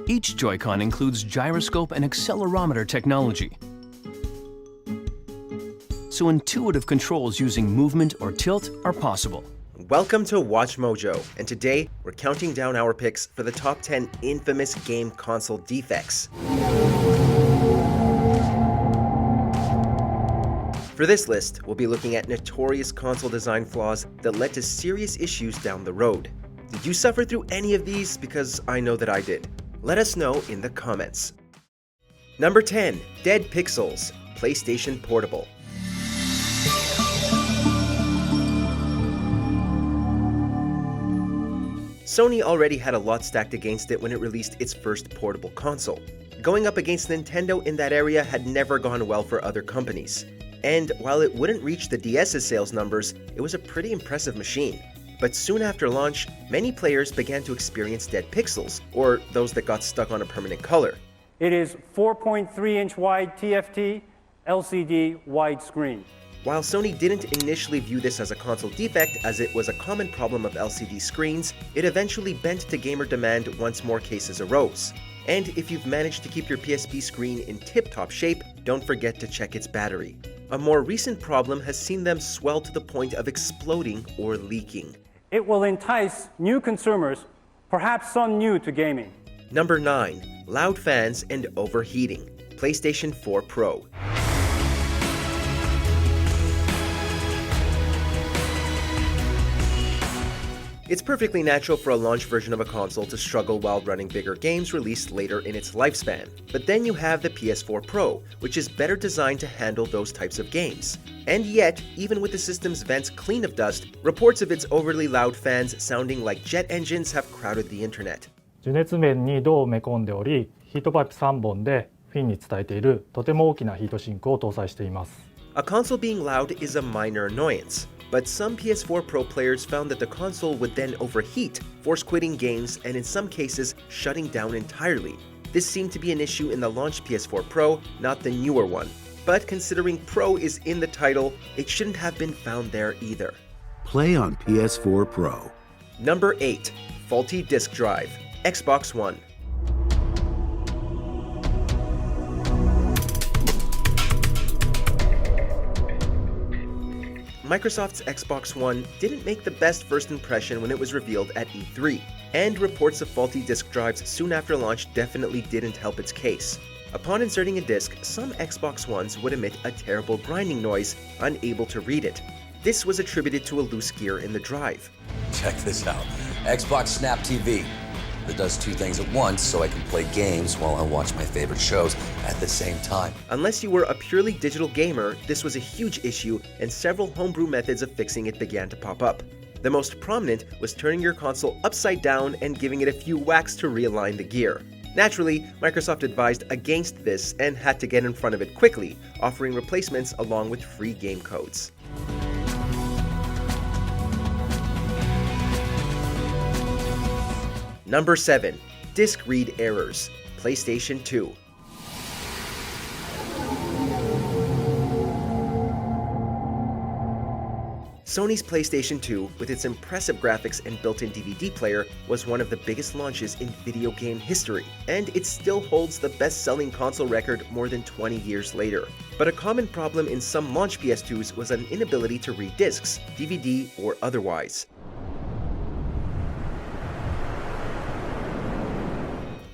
Each Joy-Con includes gyroscope and accelerometer technology, so intuitive controls using movement or tilt are possible. Welcome to WatchMojo, and today we're counting down our picks for the top 10 infamous game console defects. For this list, we'll be looking at notorious console design flaws that led to serious issues down the road. Did you suffer through any of these? Because I know that I did. Let us know in the comments. Number 10. Dead Pixels, PlayStation Portable. Sony already had a lot stacked against it when it released its first portable console. Going up against Nintendo in that area had never gone well for other companies. And while it wouldn't reach the DS's sales numbers, it was a pretty impressive machine. But soon after launch, many players began to experience dead pixels, or those that got stuck on a permanent color. It is 4.3-inch wide TFT LCD widescreen. While Sony didn't initially view this as a console defect, as it was a common problem of LCD screens, it eventually bent to gamer demand once more cases arose. And if you've managed to keep your PSP screen in tip-top shape, don't forget to check its battery. A more recent problem has seen them swell to the point of exploding or leaking. It will entice new consumers, perhaps some new to gaming. Number 9. Loud fans and overheating. PlayStation 4 Pro. It's perfectly natural for a launch version of a console to struggle while running bigger games released later in its lifespan. But then you have the PS4 Pro, which is better designed to handle those types of games. And yet, even with the system's vents clean of dust, reports of its overly loud fans sounding like jet engines have crowded the internet. 受熱面に銅を埋め込んでおり、ヒートパイプ3本でフィンに伝えているとても大きなヒートシンクを搭載しています。A console being loud is a minor annoyance. But some PS4 Pro players found that the console would then overheat, force quitting games, and in some cases, shutting down entirely. This seemed to be an issue in the launch PS4 Pro, not the newer one. But considering Pro is in the title, it shouldn't have been found there either. Play on PS4 Pro. Number 8. Faulty disk drive. Xbox One. Microsoft's Xbox One didn't make the best first impression when it was revealed at E3, and reports of faulty disk drives soon after launch definitely didn't help its case. Upon inserting a disc, some Xbox Ones would emit a terrible grinding noise, unable to read it. This was attributed to a loose gear in the drive. Check this out. Xbox Snap TV. That does two things at once, so I can play games while I watch my favorite shows at the same time. Unless you were a purely digital gamer, this was a huge issue, and several homebrew methods of fixing it began to pop up. The most prominent was turning your console upside down and giving it a few whacks to realign the gear. Naturally, Microsoft advised against this and had to get in front of it quickly, offering replacements along with free game codes. Number 7. Disk read errors. PlayStation 2. Sony's PlayStation 2, with its impressive graphics and built-in DVD player, was one of the biggest launches in video game history, and it still holds the best-selling console record more than 20 years later. But a common problem in some launch PS2s was an inability to read discs, DVD or otherwise.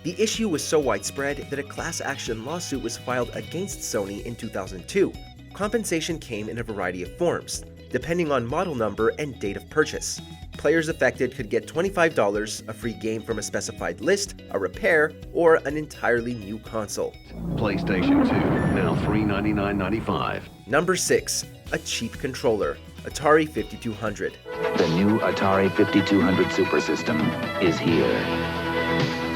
The issue was so widespread that a class action lawsuit was filed against Sony in 2002. Compensation came in a variety of forms, depending on model number and date of purchase. Players affected could get $25, a free game from a specified list, a repair, or an entirely new console. PlayStation 2, now $399.95. Number 6. A cheap controller. Atari 5200. The new Atari 5200 Super System is here.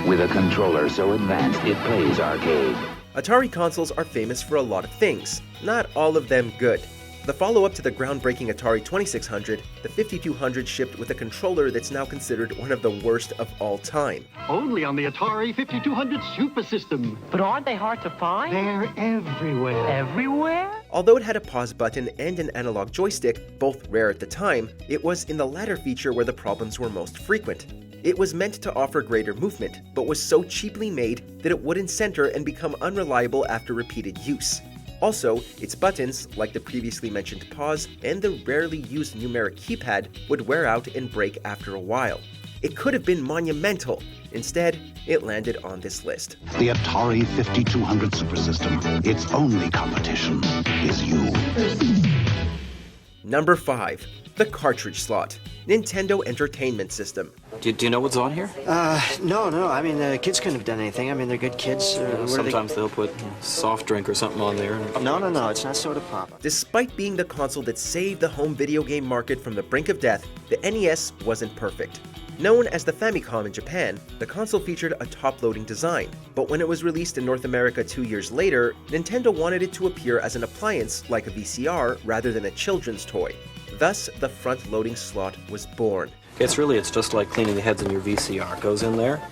With a controller so advanced it plays arcade. Atari consoles are famous for a lot of things, not all of them good. The follow-up to the groundbreaking Atari 2600, the 5200 shipped with a controller that's now considered one of the worst of all time. Only on the Atari 5200 Super System. But aren't they hard to find? They're everywhere. Everywhere? Although it had a pause button and an analog joystick, both rare at the time, it was in the latter feature where the problems were most frequent. It was meant to offer greater movement, but was so cheaply made that it wouldn't center and become unreliable after repeated use. Also, its buttons, like the previously mentioned pause and the rarely used numeric keypad, would wear out and break after a while. It could have been monumental. Instead, it landed on this list. The Atari 5200 Super System. Its only competition is you. Number 5. The Cartridge Slot. Nintendo Entertainment System. Do you know what's on here? No. I mean, the kids couldn't have done anything. I mean, they're good kids. Sometimes they'll put soft drink or something on there. No. It's not soda pop. Despite being the console that saved the home video game market from the brink of death, the NES wasn't perfect. Known as the Famicom in Japan, the console featured a top-loading design, but when it was released in North America 2 years later, Nintendo wanted it to appear as an appliance like a VCR rather than a children's toy. Thus, the front-loading slot was born. It's just like cleaning the heads in your VCR. It goes in there,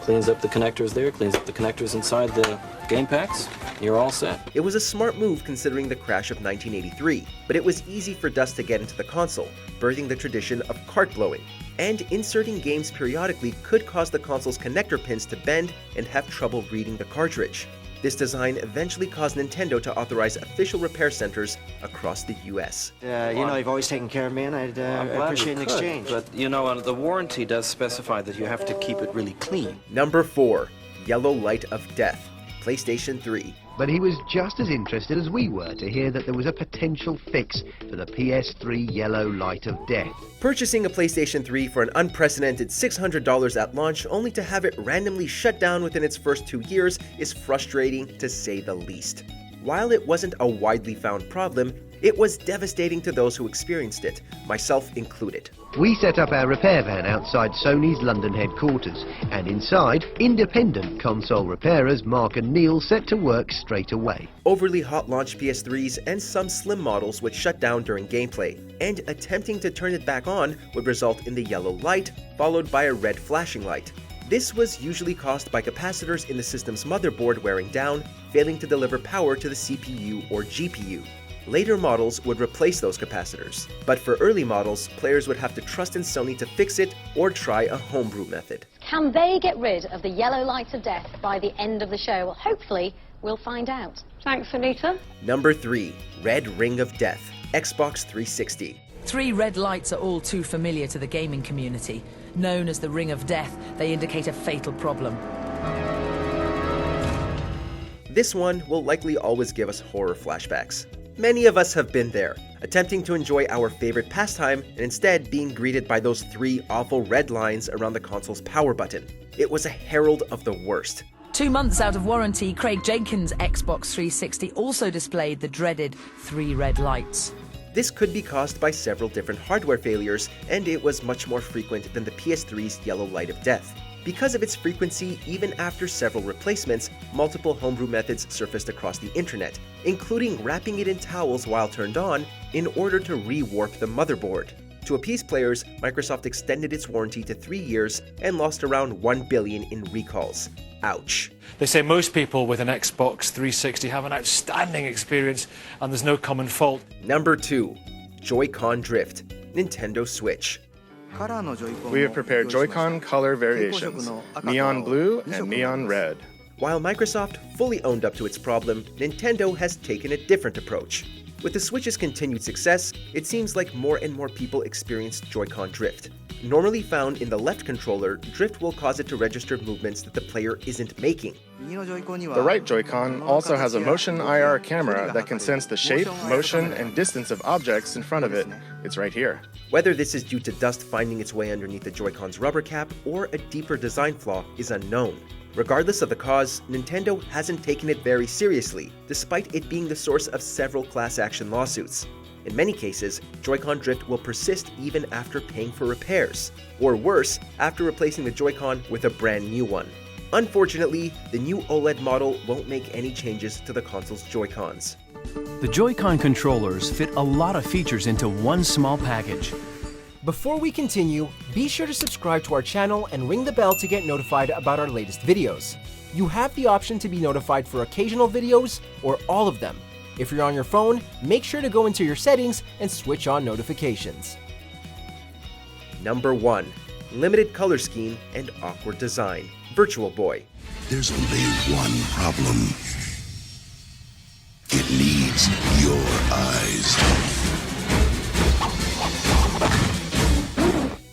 cleans up the connectors there, cleans up the connectors inside the game packs, you're all set. It was a smart move considering the crash of 1983, but it was easy for dust to get into the console, birthing the tradition of cart blowing. And inserting games periodically could cause the console's connector pins to bend and have trouble reading the cartridge. This design eventually caused Nintendo to authorize official repair centers across the US. You've always taken care of me, and I'd appreciate an exchange. But, the warranty does specify that you have to keep it really clean. Number 4. Yellow Light of Death. PlayStation 3. But he was just as interested as we were to hear that there was a potential fix for the PS3 Yellow Light of Death. Purchasing a PlayStation 3 for an unprecedented $600 at launch only to have it randomly shut down within its first 2 years is frustrating to say the least. While it wasn't a widely found problem, it was devastating to those who experienced it, myself included. We set up our repair van outside Sony's London headquarters, and inside, independent console repairers Mark and Neil set to work straight away. Overly hot launch PS3s and some slim models would shut down during gameplay, and attempting to turn it back on would result in the yellow light, followed by a red flashing light. This was usually caused by capacitors in the system's motherboard wearing down, failing to deliver power to the CPU or GPU. Later models would replace those capacitors, but for early models, players would have to trust in Sony to fix it or try a homebrew method. Can they get rid of the yellow light of death by the end of the show? Well, hopefully, we'll find out. Thanks, Anita. Number 3. Red Ring of Death. Xbox 360. 3 red lights are all too familiar to the gaming community. Known as the Ring of Death, they indicate a fatal problem. This one will likely always give us horror flashbacks. Many of us have been there, attempting to enjoy our favorite pastime and instead being greeted by those 3 awful red lines around the console's power button. It was a herald of the worst. 2 months out of warranty, Craig Jenkins' Xbox 360 also displayed the dreaded 3 red lights. This could be caused by several different hardware failures, and it was much more frequent than the PS3's Yellow Light of Death. Because of its frequency, even after several replacements, multiple homebrew methods surfaced across the internet, including wrapping it in towels while turned on in order to rewarp the motherboard. To appease players, Microsoft extended its warranty to 3 years and lost around $1 billion in recalls. Ouch. They say most people with an Xbox 360 have an outstanding experience and there's no common fault. Number 2. Joy-Con Drift. Nintendo Switch. We have prepared Joy-Con color variations, neon blue and neon red. While Microsoft fully owned up to its problem, Nintendo has taken a different approach. With the Switch's continued success, it seems like more and more people experience Joy-Con drift. Normally found in the left controller, drift will cause it to register movements that the player isn't making. The right Joy-Con also has a motion IR camera that can sense the shape, motion, and distance of objects in front of it. It's right here. Whether this is due to dust finding its way underneath the Joy-Con's rubber cap or a deeper design flaw is unknown. Regardless of the cause, Nintendo hasn't taken it very seriously, despite it being the source of several class action lawsuits. In many cases, Joy-Con drift will persist even after paying for repairs, or worse, after replacing the Joy-Con with a brand new one. Unfortunately, the new OLED model won't make any changes to the console's Joy-Cons. The Joy-Con controllers fit a lot of features into one small package. Before we continue, be sure to subscribe to our channel and ring the bell to get notified about our latest videos. You have the option to be notified for occasional videos or all of them. If you're on your phone, make sure to go into your settings and switch on notifications. Number 1. limited color scheme, and awkward design. Virtual Boy. There's only one problem. It needs your eyes.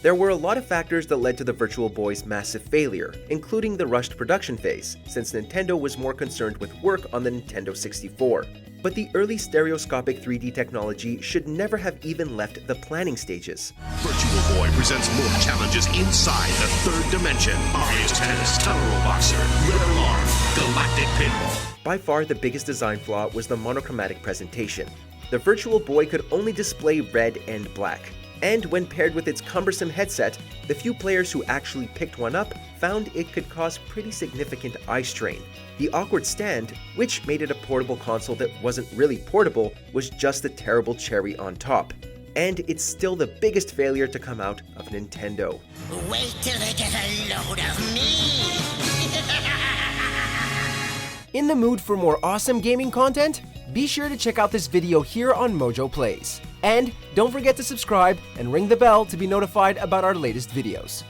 There were a lot of factors that led to the Virtual Boy's massive failure, including the rushed production phase, since Nintendo was more concerned with work on the Nintendo 64. But the early stereoscopic 3D technology should never have even left the planning stages. Virtual Boy presents more challenges inside the third dimension. Mario Tennis, Totoro Boxer, Red Alarm, Galactic Pinball. By far, the biggest design flaw was the monochromatic presentation. The Virtual Boy could only display red and black. And when paired with its cumbersome headset, the few players who actually picked one up found it could cause pretty significant eye strain. The awkward stand, which made it a portable console that wasn't really portable, was just the terrible cherry on top. And it's still the biggest failure to come out of Nintendo. Wait till they get a load of me! In the mood for more awesome gaming content? Be sure to check out this video here on Mojo Plays. And don't forget to subscribe and ring the bell to be notified about our latest videos.